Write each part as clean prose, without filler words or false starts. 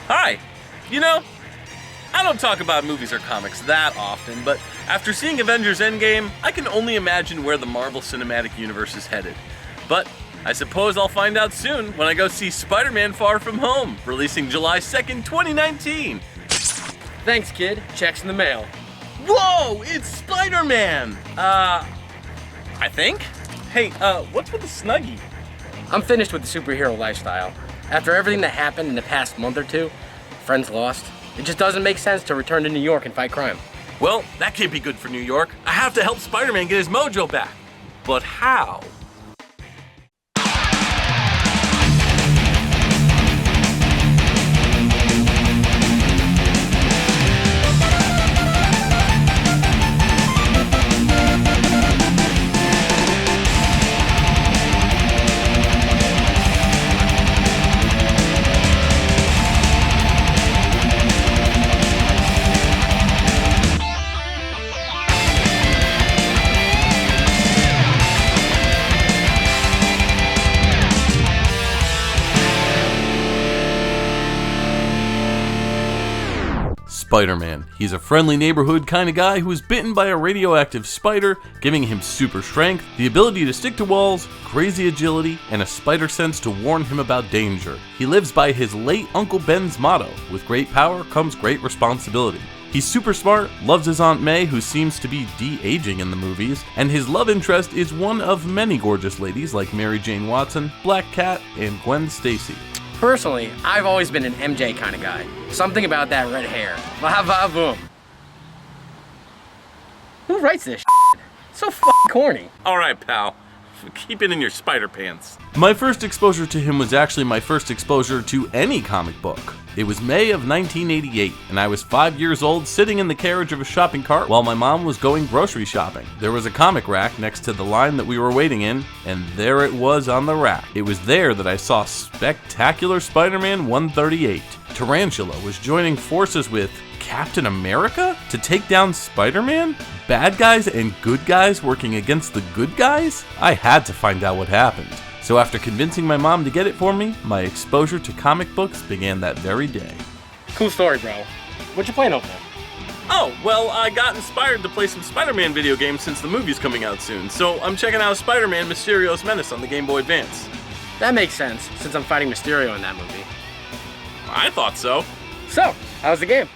Hi. You know, I don't talk about movies or comics that often, but after seeing Avengers Endgame, I can only imagine where the Marvel Cinematic Universe is headed. But I suppose I'll find out soon when I go see Spider-Man Far From Home, releasing July 2nd, 2019. Thanks, kid. Check's in the mail. Whoa, it's Spider-Man! I think? Hey, what's with the snuggie? I'm finished with the superhero lifestyle. After everything that happened in the past month or two, friends lost, it just doesn't make sense to return to New York and fight crime. Well, that can't be good for New York. I have to help Spider-Man get his mojo back. But how? Spider-Man. He's a friendly neighborhood kind of guy who is bitten by a radioactive spider, giving him super strength, the ability to stick to walls, crazy agility, and a spider sense to warn him about danger. He lives by his late Uncle Ben's motto, with great power comes great responsibility. He's super smart, loves his Aunt May, who seems to be de-aging in the movies, and his love interest is one of many gorgeous ladies like Mary Jane Watson, Black Cat, and Gwen Stacy. Personally, I've always been an MJ kind of guy. Something about that red hair. Va va boom. Who writes this shit? So f***ing corny. Alright, pal. Keep it in your spider pants. My first exposure to him was actually my first exposure to any comic book. It was May of 1988, and I was 5 years old sitting in the carriage of a shopping cart while my mom was going grocery shopping. There was a comic rack next to the line that we were waiting in, and there it was on the rack. It was there that I saw Spectacular Spider-Man 138. Tarantula was joining forces with Captain America to take down Spider-Man? Bad guys and good guys working against the good guys? I had to find out what happened. So after convincing my mom to get it for me, my exposure to comic books began that very day. Cool story, bro. What you playing over there? Oh, well, I got inspired to play some Spider-Man video games since the movie's coming out soon, so I'm checking out Spider-Man Mysterios Menace on the Game Boy Advance. That makes sense, since I'm fighting Mysterio in that movie. I thought so. So, how's the game?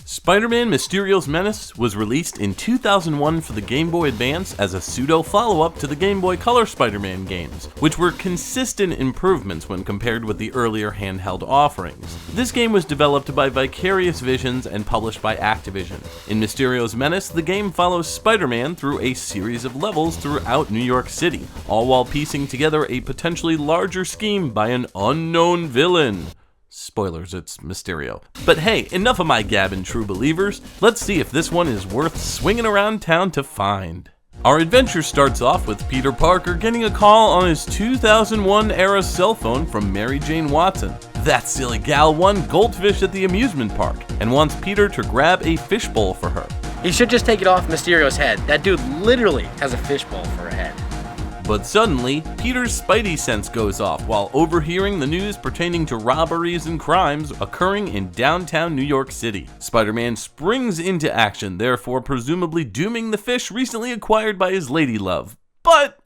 Spider-Man Mysterio's Menace was released in 2001 for the Game Boy Advance as a pseudo follow-up to the Game Boy Color Spider-Man games, which were consistent improvements when compared with the earlier handheld offerings. This game was developed by Vicarious Visions and published by Activision. In Mysterio's Menace, the game follows Spider-Man through a series of levels throughout New York City, all while piecing together a potentially larger scheme by an unknown villain. Spoilers, it's Mysterio. But hey, enough of my gabbing, true believers. Let's see if this one is worth swinging around town to find. Our adventure starts off with Peter Parker getting a call on his 2001 era cell phone from Mary Jane Watson. That silly gal won goldfish at the amusement park and wants Peter to grab a fishbowl for her. He should just take it off Mysterio's head. That dude literally has a fishbowl for a head. But suddenly, Peter's spidey sense goes off while overhearing the news pertaining to robberies and crimes occurring in downtown New York City. Spider-Man springs into action, therefore presumably dooming the fish recently acquired by his lady love. But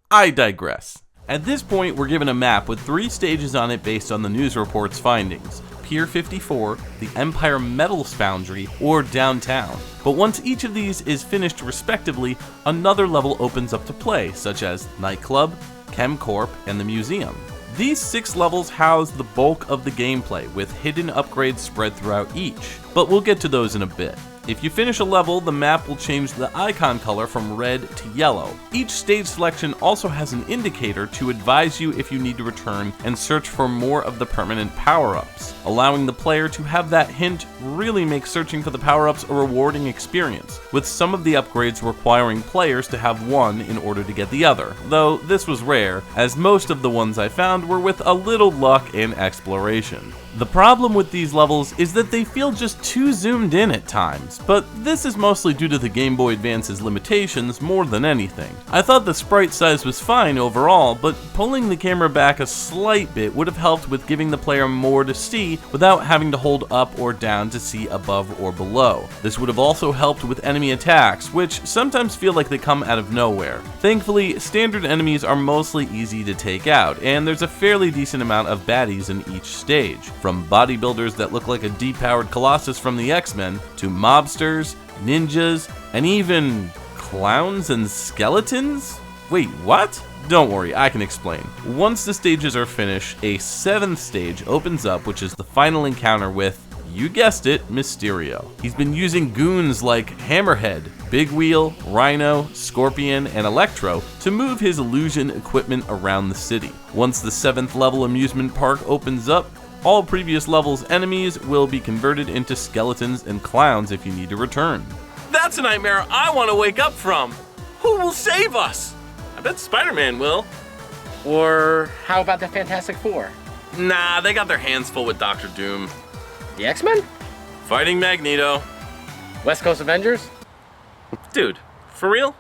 I digress. At this point, we're given a map with 3 stages on it based on the news report's findings. Pier 54, the Empire Metals Foundry, or downtown. But once each of these is finished respectively, another level opens up to play, such as Nightclub, ChemCorp, and the Museum. These 6 levels house the bulk of the gameplay, with hidden upgrades spread throughout each, but we'll get to those in a bit. If you finish a level, the map will change the icon color from red to yellow. Each stage selection also has an indicator to advise you if you need to return and search for more of the permanent power-ups. Allowing the player to have that hint really makes searching for the power-ups a rewarding experience, with some of the upgrades requiring players to have one in order to get the other, though this was rare, as most of the ones I found were with a little luck and exploration. The problem with these levels is that they feel just too zoomed in at times. graphics, but this is mostly due to the Game Boy Advance's limitations more than anything. I thought the sprite size was fine overall, but pulling the camera back a slight bit would have helped with giving the player more to see without having to hold up or down to see above or below. This would have also helped with enemy attacks, which sometimes feel like they come out of nowhere. Thankfully, standard enemies are mostly easy to take out, and there's a fairly decent amount of baddies in each stage, from bodybuilders that look like a depowered Colossus from the X-Men, to mobsters, ninjas, and even clowns and skeletons? Wait, what? Don't worry, I can explain. Once the stages are finished, a 7th stage opens up, which is the final encounter with, you guessed it, Mysterio. He's been using goons like Hammerhead, Big Wheel, Rhino, Scorpion, and Electro to move his illusion equipment around the city. Once the 7th level amusement park opens up, all previous levels' enemies will be converted into skeletons and clowns if you need to return. That's a nightmare I want to wake up from. Who will save us? I bet Spider-Man will. Or how about the Fantastic Four? Nah, they got their hands full with Dr. Doom. The X-Men? Fighting Magneto. West Coast Avengers? Dude, for real?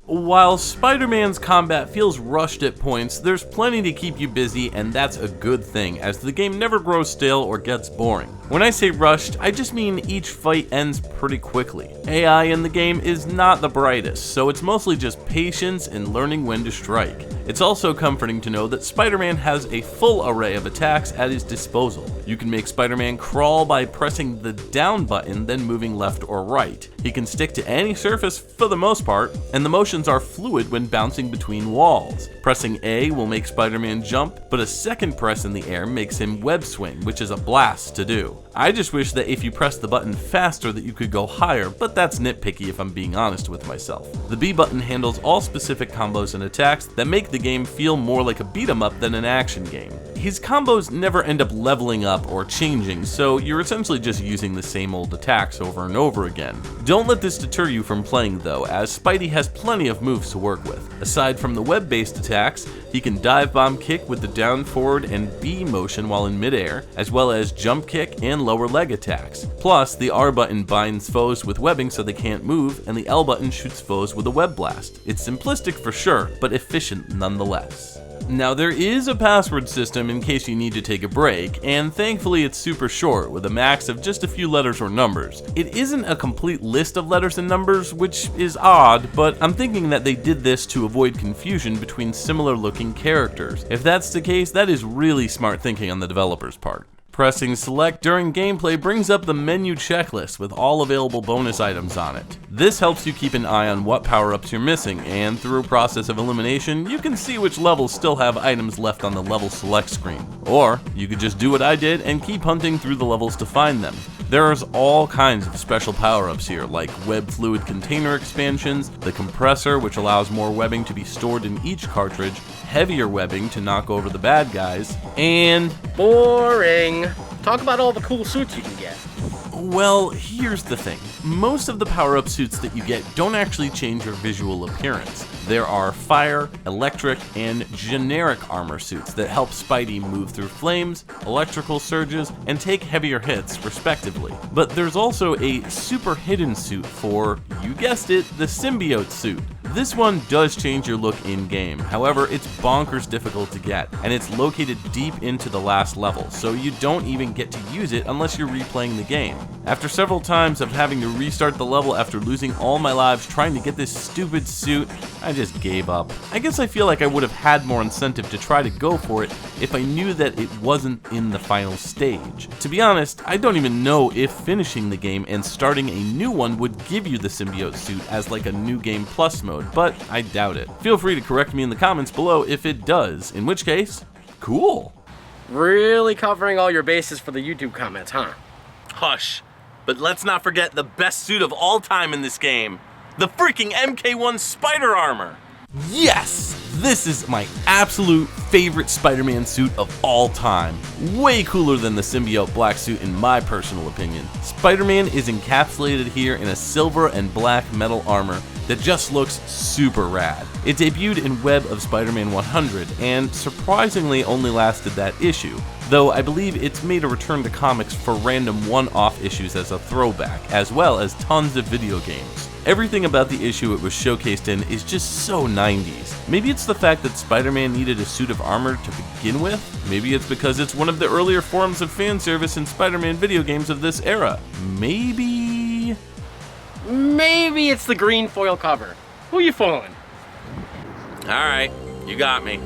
While Spider-Man's combat feels rushed at points, there's plenty to keep you busy, and that's a good thing, as the game never grows stale or gets boring. When I say rushed, I just mean each fight ends pretty quickly. AI in the game is not the brightest, so it's mostly just patience and learning when to strike. It's also comforting to know that Spider-Man has a full array of attacks at his disposal. You can make Spider-Man crawl by pressing the down button, then moving left or right. He can stick to any surface for the most part, and the motions are fluid when bouncing between walls. Pressing A will make Spider-Man jump, but a second press in the air makes him web swing, which is a blast to do. I just wish that if you press the button faster that you could go higher, but that's nitpicky if I'm being honest with myself. The B button handles all specific combos and attacks that make the game feel more like a beat-em-up than an action game. His combos never end up leveling up or changing, so you're essentially just using the same old attacks over and over again. Don't let this deter you from playing though, as Spidey has plenty of moves to work with. Aside from the web-based attacks, he can dive bomb kick with the down, forward, and B motion while in midair, as well as jump kick and lower leg attacks. Plus, the R button binds foes with webbing so they can't move, and the L button shoots foes with a web blast. It's simplistic for sure, but efficient nonetheless. Now, there is a password system in case you need to take a break, and thankfully it's super short with a max of just a few letters or numbers. It isn't a complete list of letters and numbers, which is odd, but I'm thinking that they did this to avoid confusion between similar looking characters. If that's the case, that is really smart thinking on the developer's part. Pressing select during gameplay brings up the menu checklist with all available bonus items on it. This helps you keep an eye on what power-ups you're missing, and through a process of elimination, you can see which levels still have items left on the level select screen. Or, you could just do what I did and keep hunting through the levels to find them. There's all kinds of special power-ups here, like web fluid container expansions, the compressor, which allows more webbing to be stored in each cartridge, heavier webbing to knock over the bad guys, and boring. Talk about all the cool suits you can get. Well, here's the thing. Most of the power-up suits that you get don't actually change your visual appearance. There are fire, electric, and generic armor suits that help Spidey move through flames, electrical surges, and take heavier hits, respectively. But there's also a super hidden suit for, you guessed it, the symbiote suit. This one does change your look in-game, however it's bonkers difficult to get, and it's located deep into the last level, so you don't even get to use it unless you're replaying the game. After several times of having to restart the level after losing all my lives trying to get this stupid suit, I just gave up. I guess I feel like I would have had more incentive to try to go for it if I knew that it wasn't in the final stage. To be honest, I don't even know if finishing the game and starting a new one would give you the symbiote suit as like a new game plus mode, but I doubt it. Feel free to correct me in the comments below if it does, in which case, cool. Really covering all your bases for the YouTube comments, huh? Hush. But let's not forget the best suit of all time in this game. The freaking MK1 Spider Armor! Yes! This is my absolute favorite Spider-Man suit of all time. Way cooler than the symbiote black suit in my personal opinion. Spider-Man is encapsulated here in a silver and black metal armor that just looks super rad. It debuted in Web of Spider-Man 100 and surprisingly only lasted that issue. though I believe it's made a return to comics for random one-off issues as a throwback, as well as tons of video games. Everything about the issue it was showcased in is just so 90s. Maybe it's the fact that Spider-Man needed a suit of armor to begin with? Maybe it's because it's one of the earlier forms of fan service in Spider-Man video games of this era. Maybe Maybe it's the green foil cover. Who you foiling? Alright, you got me.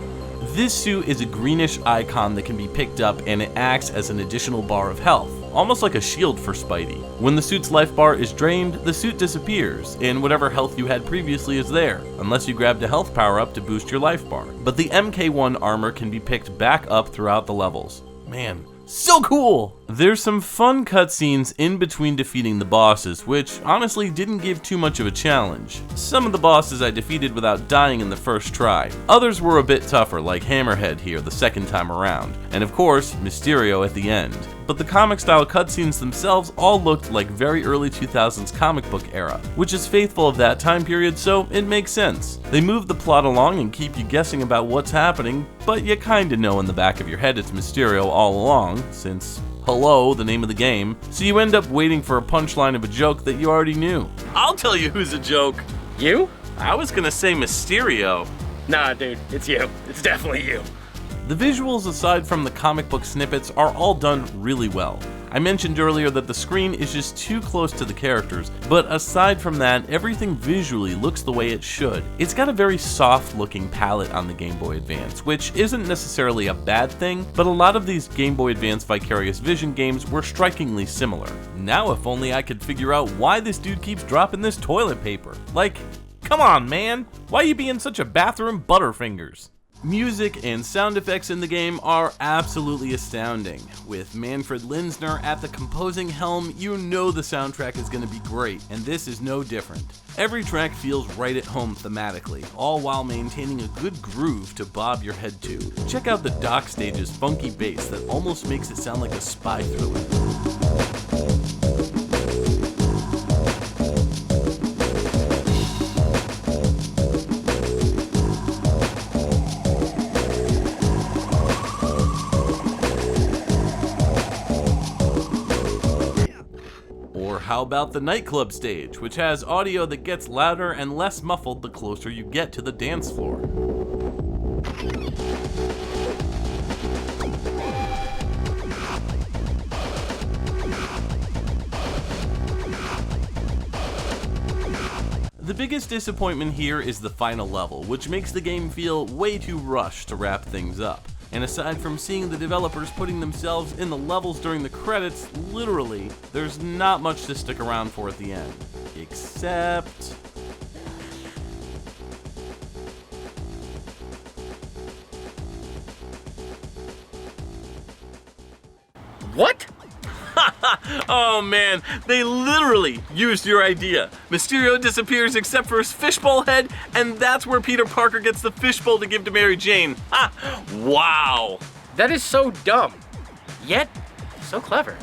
This suit is a greenish icon that can be picked up, and it acts as an additional bar of health, almost like a shield for Spidey. When the suit's life bar is drained, the suit disappears, and whatever health you had previously is there, unless you grabbed a health power-up to boost your life bar. But the MK1 armor can be picked back up throughout the levels. Man, so cool! There's some fun cutscenes in between defeating the bosses, which honestly didn't give too much of a challenge. Some of the bosses I defeated without dying in the first try. Others were a bit tougher, like Hammerhead here the second time around, and of course, Mysterio at the end. But the comic-style cutscenes themselves all looked like very early 2000s comic book era, which is faithful of that time period, so it makes sense. They move the plot along and keep you guessing about what's happening, but you kinda know in the back of your head it's Mysterio all along, since hello, the name of the game, so you end up waiting for a punchline of a joke that you already knew. I'll tell you who's a joke. You? I was gonna say Mysterio. Nah, dude, it's you. It's definitely you. The visuals aside from the comic book snippets are all done really well. I mentioned earlier that the screen is just too close to the characters, but aside from that, everything visually looks the way it should. It's got a very soft looking palette on the Game Boy Advance, which isn't necessarily a bad thing, but a lot of these Game Boy Advance Vicarious Vision games were strikingly similar. Now if only I could figure out why this dude keeps dropping this toilet paper. Like, come on man, why you being such a bathroom butterfingers? Music and sound effects in the game are absolutely astounding. With Manfred Linsner at the composing helm, you know the soundtrack is going to be great, and this is no different. Every track feels right at home thematically, all while maintaining a good groove to bob your head to. Check out the Dock Stage's funky bass that almost makes it sound like a spy thriller. How about the nightclub stage, which has audio that gets louder and less muffled the closer you get to the dance floor. The biggest disappointment here is the final level, which makes the game feel way too rushed to wrap things up. And aside from seeing the developers putting themselves in the levels during the credits, literally, there's not much to stick around for at the end. Except... What? Oh man, they literally used your idea. Mysterio disappears except for his fishbowl head, and that's where Peter Parker gets the fishbowl to give to Mary Jane. Ha! Wow! That is so dumb, yet so clever.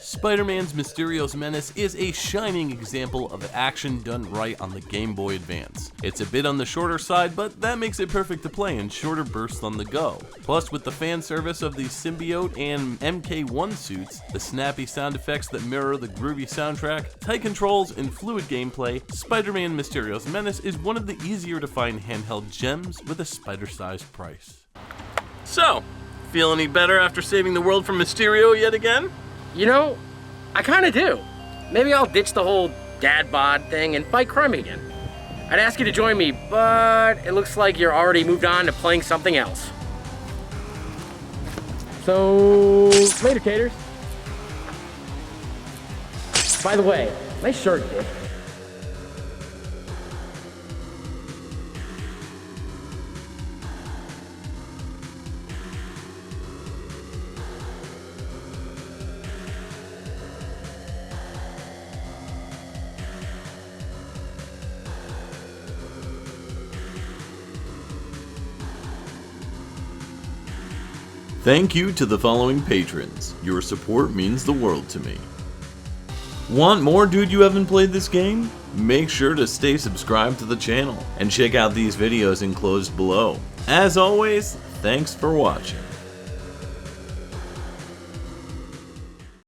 Spider-Man's Mysterio's Menace is a shining example of action done right on the Game Boy Advance. It's a bit on the shorter side, but that makes it perfect to play in shorter bursts on the go. Plus, with the fan service of the symbiote and MK1 suits, the snappy sound effects that mirror the groovy soundtrack, tight controls, and fluid gameplay, Spider-Man Mysterio's Menace is one of the easier to find handheld gems with a spider-sized price. So, feel any better after saving the world from Mysterio yet again? You know, I kinda do. Maybe I'll ditch the whole dad bod thing and fight crime again. I'd ask you to join me, but it looks like you're already moved on to playing something else. So, later, Taters. By the way, nice shirt, dude. Thank you to the following patrons. Your support means the world to me. Want more Dude You Haven't Played This Game? Make sure to stay subscribed to the channel and check out these videos enclosed below. As always, thanks for watching.